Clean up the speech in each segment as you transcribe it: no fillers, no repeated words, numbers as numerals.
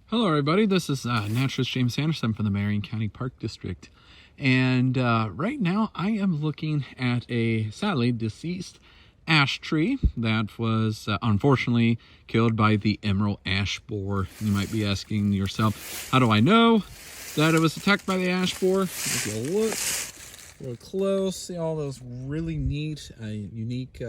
Hello everybody, this is Naturalist James Anderson from the Marion County Park District. And right now I am looking at a sadly deceased ash tree that was unfortunately killed by the emerald ash borer. You might be asking yourself, how do I know that it was attacked by the ash borer? If you look real close, see all those really neat, unique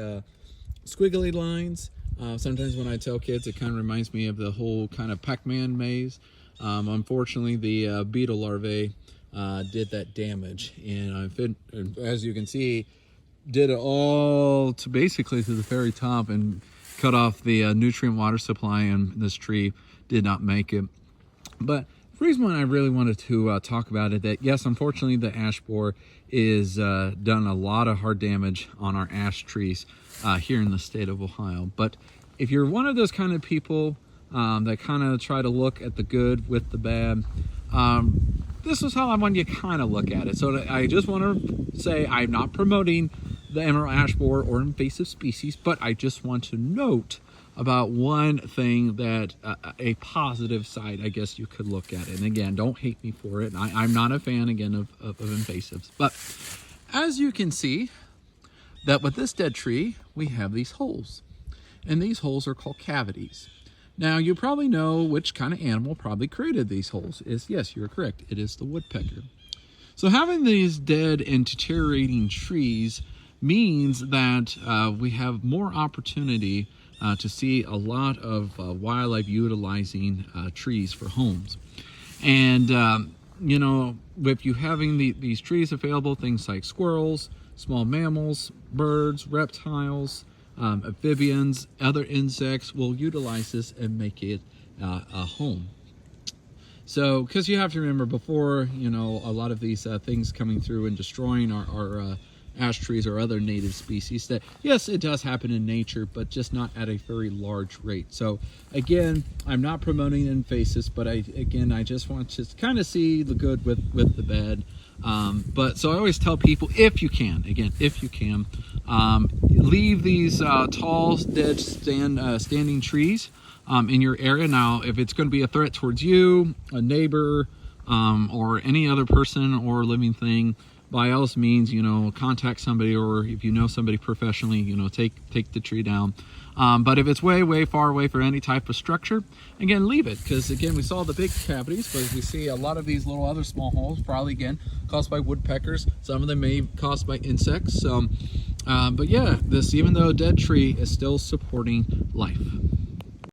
squiggly lines. Sometimes when I tell kids, it kind of reminds me of the whole kind of Pac-Man maze. Unfortunately, the beetle larvae did that damage, and as you can see, did it all to basically to the very top and cut off the nutrient water supply, and this tree did not make it. But the reason why I really wanted to talk about it, that yes, unfortunately, the ash borer is done a lot of hard damage on our ash trees here in the state of Ohio. But if you're one of those kind of people that kind of try to look at the good with the bad, this is how I want you to kind of look at it. So I just want to say I'm not promoting the emerald ash borer or invasive species, but I just want to note about one thing that a positive side, I guess you could look at it. And again, don't hate me for it. I'm not a fan, again, of invasives. But as you can see, that with this dead tree, we have these holes. And these holes are called cavities. Now, you probably know which kind of animal probably created these holes. Yes, you're correct. It is the woodpecker. So having these dead and deteriorating trees means that we have more opportunity to see a lot of wildlife utilizing trees for homes. And, you know, with you having these trees available, things like squirrels, small mammals, birds, reptiles, amphibians, other insects will utilize this and make it a home. So, because you have to remember, before, you know, a lot of these things coming through and destroying our ash trees or other native species, that yes, it does happen in nature, but just not at a very large rate. So again, I'm not promoting invasives, but I just want to kind of see the good with the bad. But so I always tell people, if you can, leave these tall, dead standing trees in your area. Now, if it's going to be a threat towards you, a neighbor, or any other person or living thing, by all means, you know, contact somebody, or if you know somebody professionally, you know, take the tree down. But if it's way far away for any type of structure, again, leave it, because again, we saw the big cavities, but we see a lot of these little other small holes, probably again caused by woodpeckers. Some of them may be caused by insects. So, but yeah, this, even though a dead tree, is still supporting life.